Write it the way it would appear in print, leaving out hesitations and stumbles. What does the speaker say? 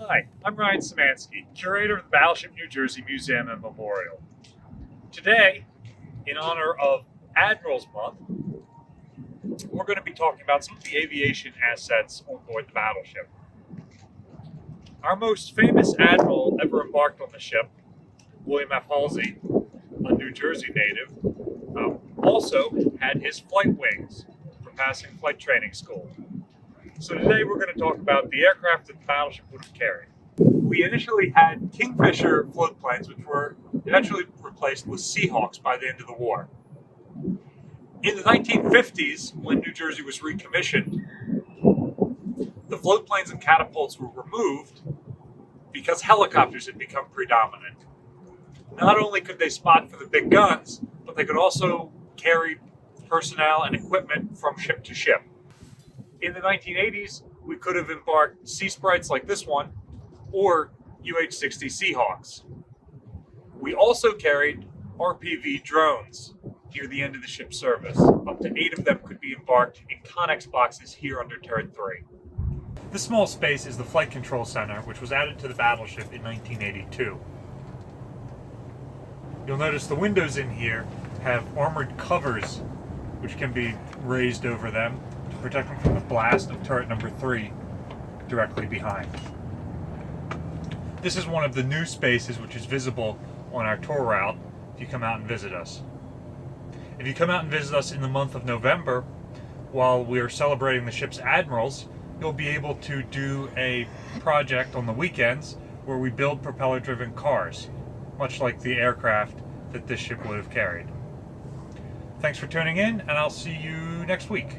Hi, I'm Ryan Szymanski, curator of the Battleship New Jersey Museum and Memorial. Today, in honor of Admirals Month, we're going to be talking about some of the aviation assets on board the battleship. Our most famous admiral ever embarked on the ship, William F. Halsey, a New Jersey native, also had his flight wings from passing flight training school. So today we're going to talk about the aircraft that the battleship would have carried. We initially had Kingfisher float planes, which were eventually replaced with Seahawks by the end of the war. In the 1950s, when New Jersey was recommissioned, the float planes and catapults were removed because helicopters had become predominant. Not only could they spot for the big guns, but they could also carry personnel and equipment from ship to ship. In the 1980s, we could have embarked Sea Sprites like this one, or UH-60 Seahawks. We also carried RPV drones near the end of the ship's service. Up to 8 of them could be embarked in Connex boxes here under Turret 3. This small space is the Flight Control Center, which was added to the battleship in 1982. You'll notice the windows in here have armored covers which can be raised over them to protect them from the blast of turret number 3 directly behind. This is one of the new spaces which is visible on our tour route if you come out and visit us. If you come out and visit us in the month of November, while we're celebrating the ship's admirals, you'll be able to do a project on the weekends where we build propeller-driven cars, much like the aircraft that this ship would have carried. Thanks for tuning in, and I'll see you next week.